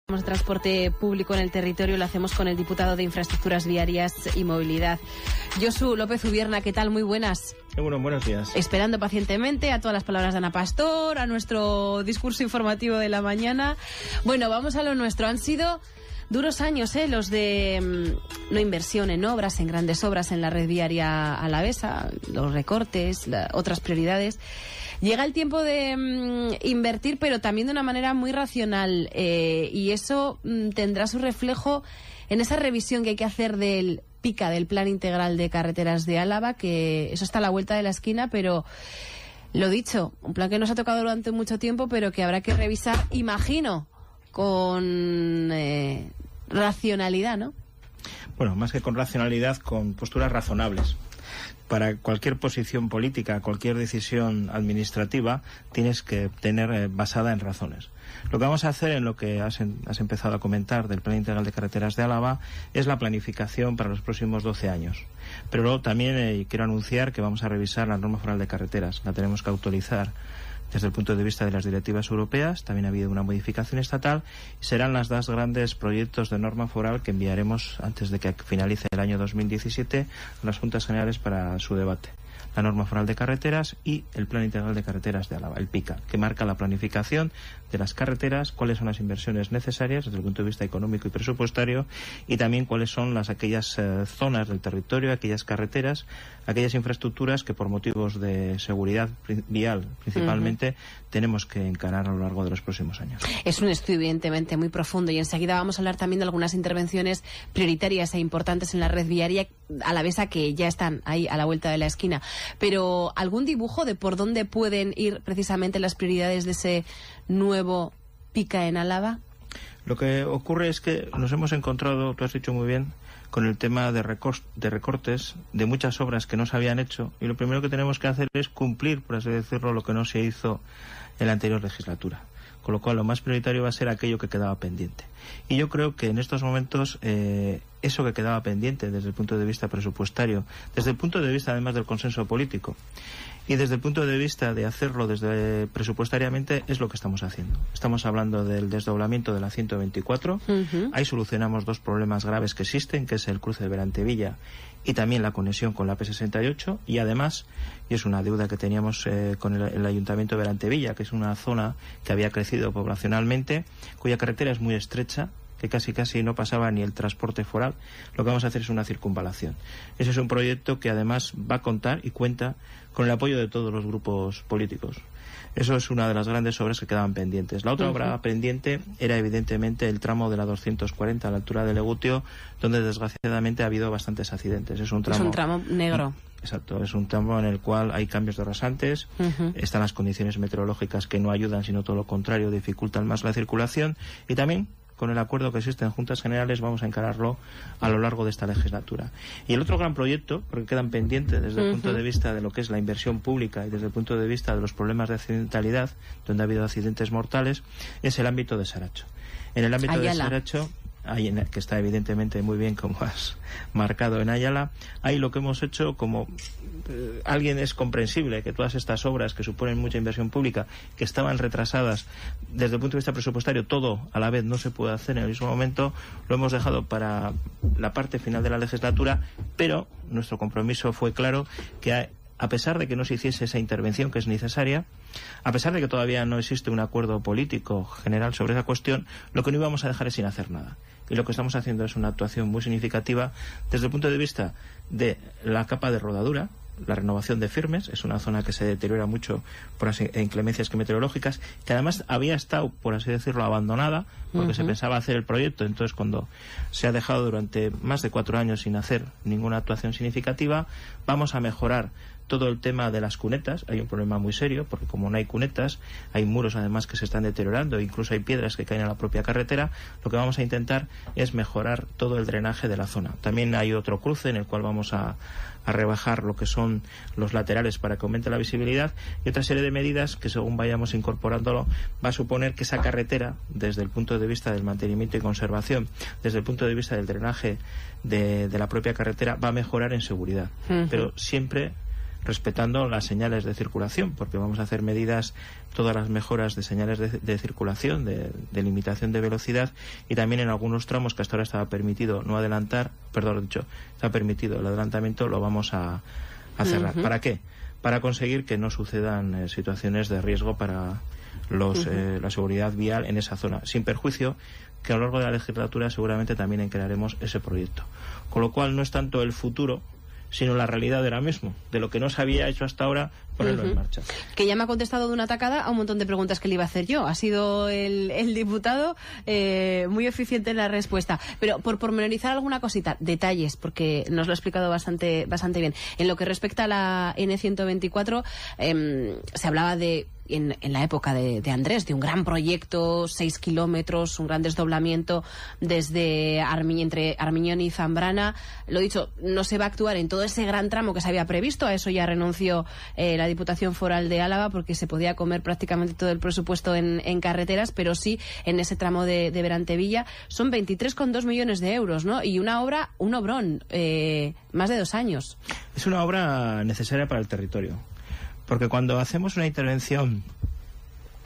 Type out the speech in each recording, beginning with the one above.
De transporte público en el territorio lo hacemos con el diputado de Infraestructuras Viarias y Movilidad, Josu López Ubierna. ¿Qué tal? Muy buenas. Bueno, buenos días. Esperando pacientemente a todas las palabras de Ana Pastor, a nuestro discurso informativo de la mañana. Bueno, vamos a lo nuestro. Han sido duros años, los de no inversión en obras, en grandes obras en la red viaria alavesa, los recortes, otras prioridades. Llega el tiempo de invertir, pero también de una manera muy racional, y eso tendrá su reflejo en esa revisión que hay que hacer del PICA, del Plan Integral de Carreteras de Álava, que eso está a la vuelta de la esquina, pero lo dicho, un plan que nos ha tocado durante mucho tiempo, pero que habrá que revisar, imagino, con racionalidad, ¿no? Bueno, más que con racionalidad, con posturas razonables. Para cualquier posición política, cualquier decisión administrativa, tienes que tener basada en razones. Lo que vamos a hacer, en lo que has empezado a comentar del Plan Integral de Carreteras de Álava, es la planificación para los próximos 12 años. Pero luego también quiero anunciar que vamos a revisar la norma foral de carreteras. La tenemos que actualizar desde el punto de vista de las directivas europeas. También ha habido una modificación estatal y serán los dos grandes proyectos de norma foral que enviaremos antes de que finalice el año 2017 a las Juntas Generales para su debate. La norma foral de carreteras y el Plan Integral de Carreteras de Álava, el PICA, que marca la planificación de las carreteras, cuáles son las inversiones necesarias desde el punto de vista económico y presupuestario, y también cuáles son aquellas zonas del territorio, aquellas carreteras, aquellas infraestructuras que por motivos de seguridad vial principalmente tenemos que encarar a lo largo de los próximos años. Es un estudio evidentemente muy profundo y enseguida vamos a hablar también de algunas intervenciones prioritarias e importantes en la red viaria alavesa que ya están ahí a la vuelta de la esquina. Pero ¿algún dibujo de por dónde pueden ir precisamente las prioridades de ese nuevo PICA en Álava? Lo que ocurre es que nos hemos encontrado, tú has dicho muy bien, con el tema de recortes de muchas obras que no se habían hecho, y lo primero que tenemos que hacer es cumplir, por así decirlo, lo que no se hizo en la anterior legislatura. Con lo cual lo más prioritario va a ser aquello que quedaba pendiente. Y yo creo que en estos momentos eso que quedaba pendiente desde el punto de vista presupuestario, desde el punto de vista además del consenso político y desde el punto de vista de hacerlo desde presupuestariamente, es lo que estamos haciendo. Estamos hablando del desdoblamiento de la 124. Ahí solucionamos dos problemas graves que existen, que es el cruce de Berantevilla y también la conexión con la P68, y además, y es una deuda que teníamos con el Ayuntamiento de Berantevilla, que es una zona que había crecido poblacionalmente, cuya carretera es muy estrecha, que casi no pasaba ni el transporte foral. Lo que vamos a hacer es una circunvalación. Ese es un proyecto que además va a contar y cuenta con el apoyo de todos los grupos políticos. Eso es una de las grandes obras que quedaban pendientes. La otra obra pendiente era evidentemente el tramo de la 240 a la altura de Legutio, donde desgraciadamente ha habido bastantes accidentes. Es un tramo negro. Exacto, es un tramo en el cual hay cambios de rasantes, están las condiciones meteorológicas que no ayudan, sino todo lo contrario, dificultan más la circulación, y también con el acuerdo que existe en Juntas Generales vamos a encararlo a lo largo de esta legislatura. Y el otro gran proyecto, porque quedan pendientes desde el punto de vista de lo que es la inversión pública y desde el punto de vista de los problemas de accidentalidad, donde ha habido accidentes mortales, es el ámbito de Saracho. En el ámbito de Saracho, que está evidentemente muy bien, como has marcado, en Ayala, ahí lo que hemos hecho, como alguien es comprensible que todas estas obras que suponen mucha inversión pública, que estaban retrasadas desde el punto de vista presupuestario, todo a la vez no se puede hacer en el mismo momento, lo hemos dejado para la parte final de la legislatura, pero nuestro compromiso fue claro, que a pesar de que no se hiciese esa intervención que es necesaria, a pesar de que todavía no existe un acuerdo político general sobre esa cuestión, lo que no íbamos a dejar es sin hacer nada. Y lo que estamos haciendo es una actuación muy significativa desde el punto de vista de la capa de rodadura, la renovación de firmes. Es una zona que se deteriora mucho por inclemencias meteorológicas, que además había estado, por así decirlo, abandonada, porque se pensaba hacer el proyecto. Entonces, cuando se ha dejado durante más de 4 años sin hacer ninguna actuación significativa, vamos a mejorar todo el tema de las cunetas. Hay un problema muy serio, porque como no hay cunetas, hay muros además que se están deteriorando, incluso hay piedras que caen a la propia carretera. Lo que vamos a intentar es mejorar todo el drenaje de la zona. También hay otro cruce en el cual vamos a rebajar lo que son los laterales para que aumente la visibilidad, y otra serie de medidas que, según vayamos incorporándolo, va a suponer que esa carretera, desde el punto de vista del mantenimiento y conservación, desde el punto de vista del drenaje de la propia carretera, va a mejorar en seguridad. Pero siempre respetando las señales de circulación, porque vamos a hacer medidas, todas las mejoras de señales de circulación, de limitación de velocidad, y también en algunos tramos que hasta ahora estaba permitido no adelantar, está permitido el adelantamiento, lo vamos a cerrar. ¿Para qué? Para conseguir que no sucedan situaciones de riesgo para la seguridad vial en esa zona, sin perjuicio que a lo largo de la legislatura seguramente también encararemos ese proyecto. Con lo cual no es tanto el futuro, sino la realidad de ahora mismo, de lo que no se había hecho hasta ahora, ponerlo en marcha. Que ya me ha contestado de una tacada a un montón de preguntas que le iba a hacer yo. Ha sido el diputado muy eficiente en la respuesta. Pero por pormenorizar alguna cosita, detalles, porque nos lo ha explicado bastante bien. En lo que respecta a la N124, se hablaba en la época de Andrés, de un gran proyecto, 6 kilómetros, un gran desdoblamiento desde entre Armiñón y Zambrana. Lo dicho, no se va a actuar en todo ese gran tramo que se había previsto. A eso ya renunció la Diputación Foral de Álava, porque se podía comer prácticamente todo el presupuesto en carreteras, pero sí en ese tramo de Berantevilla. Son 23,2 millones de euros, ¿no? Y un obrón, más de 2 años. Es una obra necesaria para el territorio. Porque cuando hacemos una intervención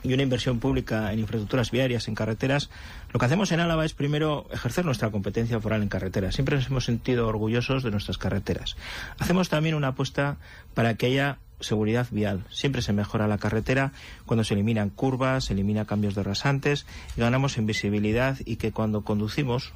y una inversión pública en infraestructuras viarias, en carreteras, lo que hacemos en Álava es primero ejercer nuestra competencia foral en carreteras. Siempre nos hemos sentido orgullosos de nuestras carreteras. Hacemos también una apuesta para que haya seguridad vial. Siempre se mejora la carretera cuando se eliminan curvas, se eliminan cambios de rasantes y ganamos en visibilidad, y que cuando conducimos,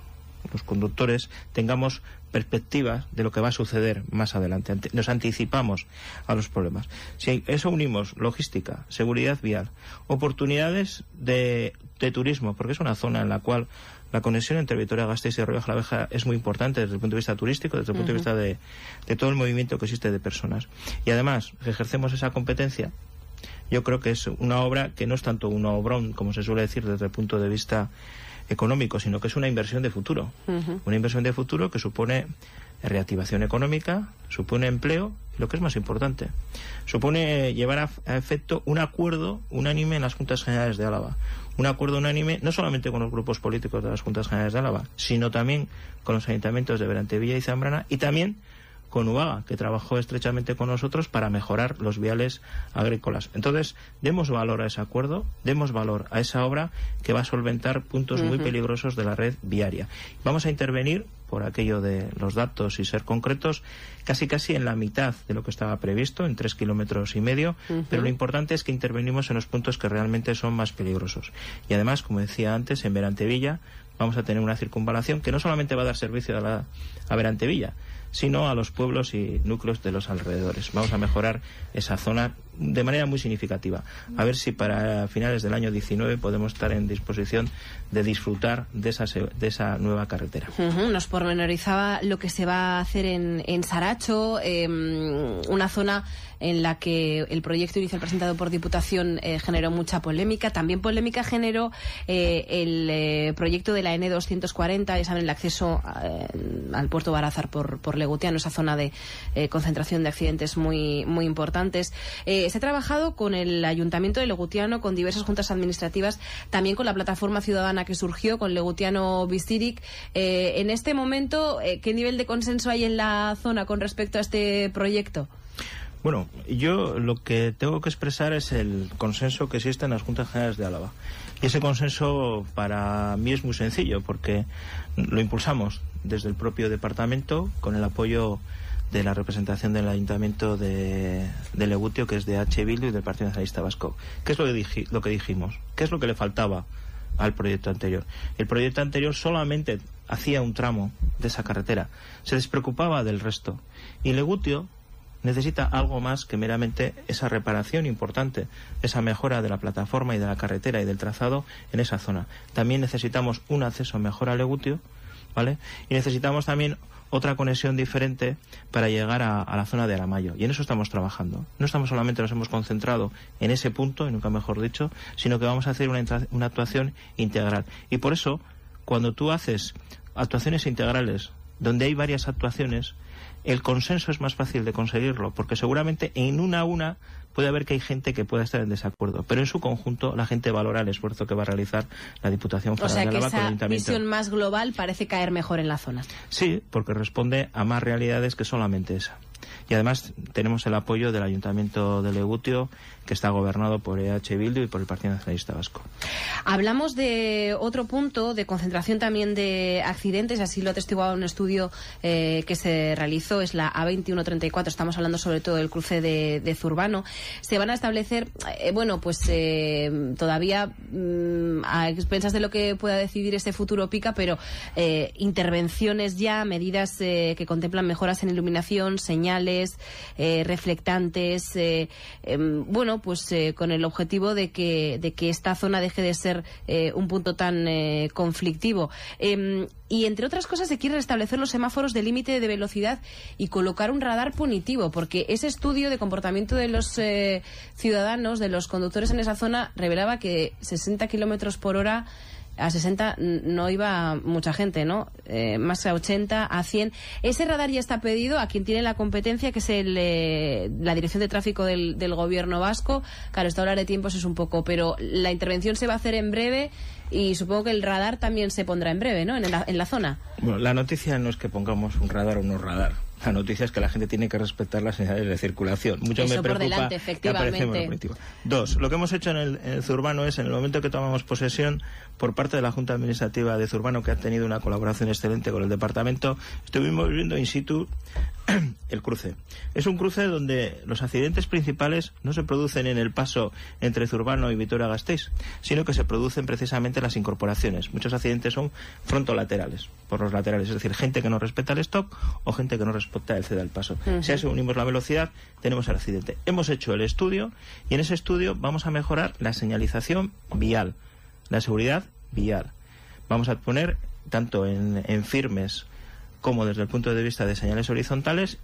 los conductores, tengamos perspectivas de lo que va a suceder más adelante. Nos anticipamos a los problemas. Si a eso unimos logística, seguridad vial, oportunidades de turismo, porque es una zona en la cual la conexión entre Vitoria-Gasteiz y Rioja-Alavesa es muy importante desde el punto de vista turístico, desde el punto de vista de todo el movimiento que existe de personas. Y además, si ejercemos esa competencia, yo creo que es una obra que no es tanto un obrón, como se suele decir desde el punto de vista económico, sino que es una inversión de futuro. Una inversión de futuro que supone reactivación económica, supone empleo, y lo que es más importante, supone llevar a efecto un acuerdo unánime en las Juntas Generales de Álava. Un acuerdo unánime no solamente con los grupos políticos de las Juntas Generales de Álava, sino también con los ayuntamientos de Berantevilla y Zambrana, y también con UAGA, que trabajó estrechamente con nosotros para mejorar los viales agrícolas. Entonces, demos valor a ese acuerdo, demos valor a esa obra que va a solventar puntos muy peligrosos de la red viaria. Vamos a intervenir, por aquello de los datos y ser concretos, casi en la mitad de lo que estaba previsto, en 3,5 kilómetros, pero lo importante es que intervenimos en los puntos que realmente son más peligrosos. Y además, como decía antes, en Berantevilla vamos a tener una circunvalación que no solamente va a dar servicio a Berantevilla, sino a los pueblos y núcleos de los alrededores. Vamos a mejorar esa zona de manera muy significativa. A ver si para finales del año 19 podemos estar en disposición de disfrutar de esa nueva carretera. Nos pormenorizaba lo que se va a hacer en Saracho, una zona en la que el proyecto inicial presentado por Diputación generó mucha polémica. También polémica generó el proyecto de la N240, ya saben, el acceso al puerto Barazar por Legutiano, esa zona de concentración de accidentes muy importantes. Se ha trabajado con el Ayuntamiento de Legutiano, con diversas juntas administrativas, también con la plataforma ciudadana que surgió, con Legutiano Bizirik. En este momento, ¿qué nivel de consenso hay en la zona con respecto a este proyecto? Bueno, yo lo que tengo que expresar es el consenso que existe en las Juntas Generales de Álava. Y ese consenso para mí es muy sencillo, porque lo impulsamos desde el propio departamento con el apoyo de la representación del Ayuntamiento de Legutio, que es de H. Bildu y del Partido Nacionalista Vasco. ¿Qué es lo que dijimos? ¿Qué es lo que le faltaba al proyecto anterior? El proyecto anterior solamente hacía un tramo de esa carretera, se despreocupaba del resto. Y Legutio necesita algo más que meramente esa reparación importante, esa mejora de la plataforma y de la carretera y del trazado en esa zona. También necesitamos un acceso mejor a Legutio, ¿vale? Y necesitamos también otra conexión diferente para llegar a la zona de Aramayo. Y en eso estamos trabajando. No estamos solamente, nos hemos concentrado en ese punto, y nunca mejor dicho, sino que vamos a hacer una actuación integral. Y por eso, cuando tú haces actuaciones integrales, donde hay varias actuaciones, el consenso es más fácil de conseguirlo, porque seguramente en una puede haber que hay gente que pueda estar en desacuerdo, pero en su conjunto la gente valora el esfuerzo que va a realizar la Diputación Foral de Álava con el Ayuntamiento. O sea que esa visión más global parece caer mejor en la zona. Sí, porque responde a más realidades que solamente esa. Y además tenemos el apoyo del Ayuntamiento de Legutio, que está gobernado por EH Bildu y por el Partido Nacionalista Vasco. Hablamos de otro punto de concentración también de accidentes, así lo ha atestiguado un estudio que se realizó, es la A2134, estamos hablando sobre todo del cruce de Zurbano. Se van a establecer, todavía a expensas de lo que pueda decidir este futuro PICA, pero intervenciones ya, medidas que contemplan mejoras en iluminación, señales, reflectantes, con el objetivo de que esta zona deje de ser un punto tan conflictivo. Y entre otras cosas se quiere restablecer los semáforos de límite de velocidad y colocar un radar punitivo, porque ese estudio de comportamiento de los ciudadanos, de los conductores en esa zona, revelaba que 60 kilómetros por hora, a 60 no iba mucha gente, ¿no? Más a 80, a 100. Ese radar ya está pedido a quien tiene la competencia, que es la Dirección de Tráfico del Gobierno vasco. Claro, esta hora de tiempos es un poco, pero la intervención se va a hacer en breve y supongo que el radar también se pondrá en breve, ¿no? En la zona. Bueno, la noticia no es que pongamos un radar o no radar. La noticia es que la gente tiene que respetar las señales de circulación. Mucho eso me preocupa por delante, efectivamente. Dos, lo que hemos hecho en el Zurbano es, en el momento que tomamos posesión, por parte de la Junta Administrativa de Zurbano, que ha tenido una colaboración excelente con el departamento, estuvimos viendo in situ el cruce. Es un cruce donde los accidentes principales no se producen en el paso entre Zurbano y Vitoria-Gasteiz, sino que se producen precisamente las incorporaciones. Muchos accidentes son frontolaterales, por los laterales, es decir, gente que no respeta el stop o gente que no respeta el ceda al paso. Si a eso unimos la velocidad, tenemos el accidente. Hemos hecho el estudio y en ese estudio vamos a mejorar la señalización vial, la seguridad vial. Vamos a poner tanto en firmes como desde el punto de vista de señales horizontales,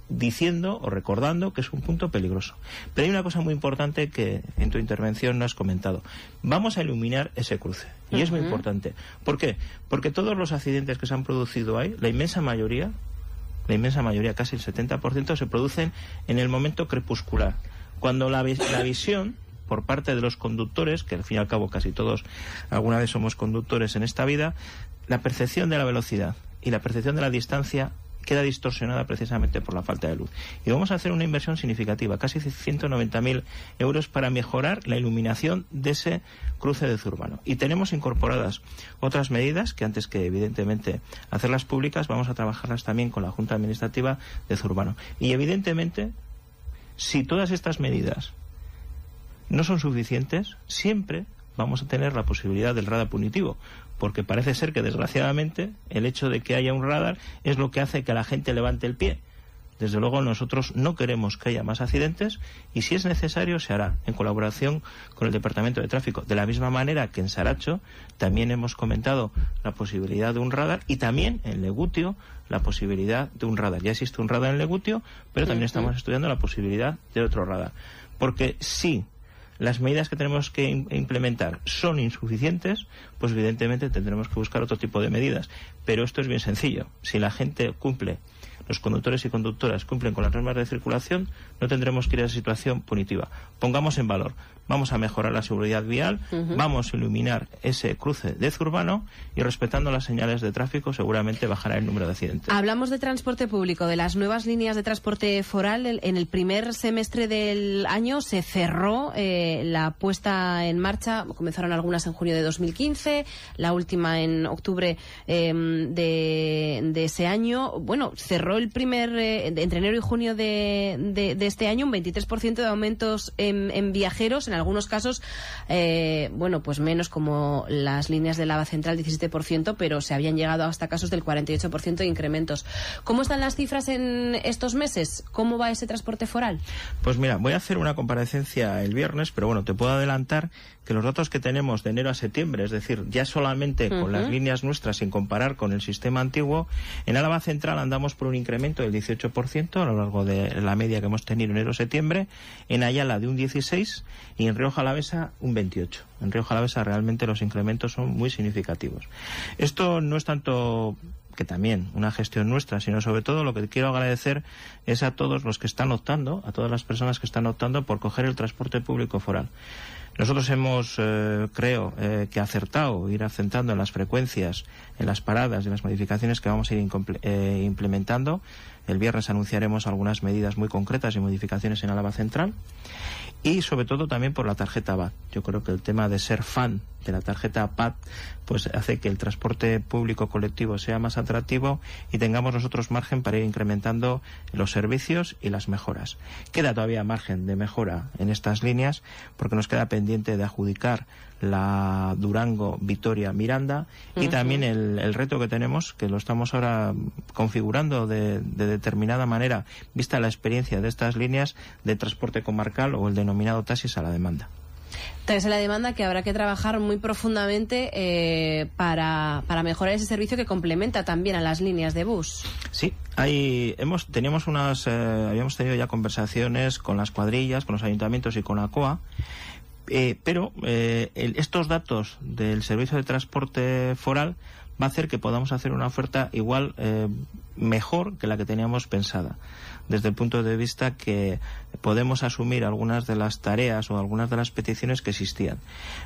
diciendo o recordando que es un punto peligroso. Pero hay una cosa muy importante que en tu intervención no has comentado. Vamos a iluminar ese cruce. Y es muy importante. ¿Por qué? Porque todos los accidentes que se han producido ahí, la inmensa mayoría, casi el 70%, se producen en el momento crepuscular. Cuando la visión por parte de los conductores, que al fin y al cabo casi todos alguna vez somos conductores en esta vida, la percepción de la velocidad y la percepción de la distancia queda distorsionada precisamente por la falta de luz. Y vamos a hacer una inversión significativa, casi 190.000 euros, para mejorar la iluminación de ese cruce de Zurbano. Y tenemos incorporadas otras medidas que, antes que evidentemente hacerlas públicas, vamos a trabajarlas también con la Junta Administrativa de Zurbano. Y evidentemente, si todas estas medidas no son suficientes, siempre vamos a tener la posibilidad del radar punitivo, porque parece ser que, desgraciadamente, el hecho de que haya un radar es lo que hace que la gente levante el pie. Desde luego, nosotros no queremos que haya más accidentes y, si es necesario, se hará en colaboración con el Departamento de Tráfico. De la misma manera que en Saracho también hemos comentado la posibilidad de un radar, y también en Legutio la posibilidad de un radar. Ya existe un radar en Legutio, pero también estamos estudiando la posibilidad de otro radar. Porque si las medidas que tenemos que implementar son insuficientes, pues evidentemente tendremos que buscar otro tipo de medidas. Pero esto es bien sencillo. Si la gente cumple, los conductores y conductoras cumplen con las normas de circulación, no tendremos que ir a esa situación punitiva. Pongamos en valor. Vamos a mejorar la seguridad vial, vamos a iluminar ese cruce de Zurbano y, respetando las señales de tráfico, seguramente bajará el número de accidentes. Hablamos de transporte público, de las nuevas líneas de transporte foral. En el primer semestre del año se cerró la puesta en marcha. Comenzaron algunas en junio de 2015, la última en octubre de ese año. Bueno, cerró el primer, entre enero y junio de este año, un 23% de aumentos en viajeros. En algunos casos, pues menos, como las líneas de Lava Central, 17%, pero se habían llegado hasta casos del 48% de incrementos. ¿Cómo están las cifras en estos meses? ¿Cómo va ese transporte foral? Pues mira, voy a hacer una comparecencia el viernes, pero bueno, te puedo adelantar que los datos que tenemos de enero a septiembre, es decir, ya solamente con las líneas nuestras, sin comparar con el sistema antiguo, en Álava Central andamos por un incremento del 18% a lo largo de la media que hemos tenido en enero-septiembre, en Ayala de un 16% y en Rioja Alavesa un 28%. En Rioja Alavesa realmente los incrementos son muy significativos. Esto no es tanto que también una gestión nuestra, sino sobre todo lo que quiero agradecer es a todos los que están optando, a todas las personas que están optando por coger el transporte público foral. Nosotros hemos, creo, que acertado ir asentando en las frecuencias, en las paradas y en las modificaciones que vamos a ir implementando. El viernes anunciaremos algunas medidas muy concretas y modificaciones en Álava Central. Y sobre todo también por la tarjeta VAT. Yo creo que el tema de ser fan de la tarjeta VAT pues hace que el transporte público colectivo sea más atractivo y tengamos nosotros margen para ir incrementando los servicios y las mejoras. Queda todavía margen de mejora en estas líneas porque nos queda pendiente de adjudicar la Durango-Vitoria-Miranda y también el reto que tenemos, que lo estamos ahora configurando de determinada manera, vista la experiencia de estas líneas de transporte comarcal o el denominado taxis a la demanda. Taxis a la demanda que habrá que trabajar muy profundamente para mejorar ese servicio que complementa también a las líneas de bus. Sí, habíamos tenido ya conversaciones con las cuadrillas, con los ayuntamientos y con la COA. Pero estos datos del servicio de transporte foral va a hacer que podamos hacer una oferta igual mejor que la que teníamos pensada, desde el punto de vista que podemos asumir algunas de las tareas o algunas de las peticiones que existían.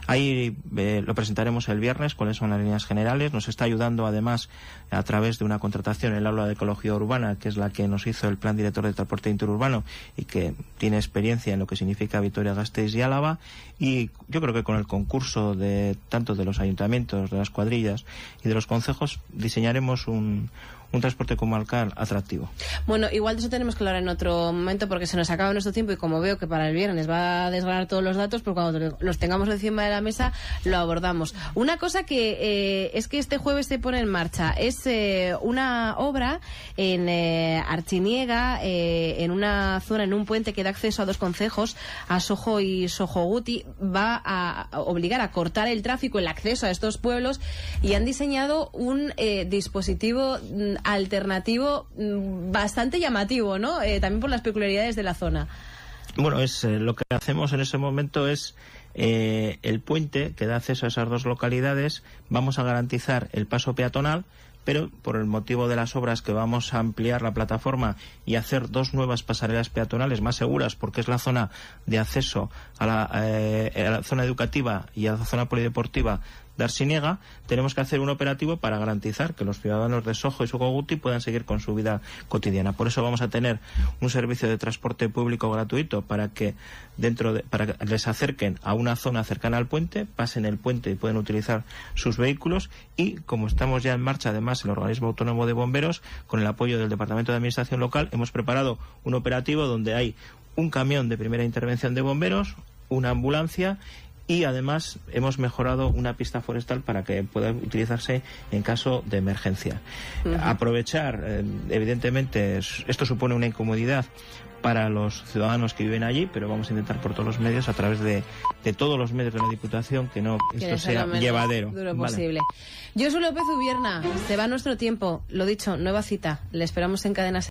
Ahí lo presentaremos el viernes, cuáles son las líneas generales. Nos está ayudando además a través de una contratación el Aula de Ecología Urbana, que es la que nos hizo el Plan Director de Transporte Interurbano y que tiene experiencia en lo que significa Vitoria-Gasteiz y Álava, y yo creo que con el concurso de tanto de los ayuntamientos, de las cuadrillas y de los concejos diseñaremos un transporte comarcal atractivo. Bueno, igual de eso tenemos que hablar en otro momento porque se nos acaba nuestro tiempo y como veo que para el viernes va a desgranar todos los datos, pues cuando los tengamos encima de la mesa lo abordamos. Una cosa que es que este jueves se pone en marcha es una obra en Artziniega, en una zona, en un puente que da acceso a dos concejos, a Sojo y Sojoguti. Va a obligar a cortar el tráfico, el acceso a estos pueblos, y han diseñado un dispositivo alternativo bastante llamativo, ¿no? También por las peculiaridades de la zona. Bueno, lo que hacemos en ese momento es el puente que da acceso a esas dos localidades. Vamos a garantizar el paso peatonal, pero por el motivo de las obras que vamos a ampliar la plataforma y hacer dos nuevas pasarelas peatonales más seguras, porque es la zona de acceso a la zona educativa y a la zona polideportiva de Artziniega, tenemos que hacer un operativo para garantizar que los ciudadanos de Sojo y Sojoguti puedan seguir con su vida cotidiana. Por eso vamos a tener un servicio de transporte público gratuito para que les acerquen a una zona cercana al puente, pasen el puente y pueden utilizar sus vehículos. Y como estamos ya en marcha, además, el Organismo Autónomo de Bomberos, con el apoyo del Departamento de Administración Local, hemos preparado un operativo donde hay un camión de primera intervención de bomberos, una ambulancia, y además hemos mejorado una pista forestal para que pueda utilizarse en caso de emergencia. Aprovechar, evidentemente, esto supone una incomodidad para los ciudadanos que viven allí, pero vamos a intentar por todos los medios, a través de todos los medios de la Diputación, que esto sea llevadero. Duro posible. Josu López Ubierna, se va nuestro tiempo. Lo dicho, nueva cita. Le esperamos en Cadena.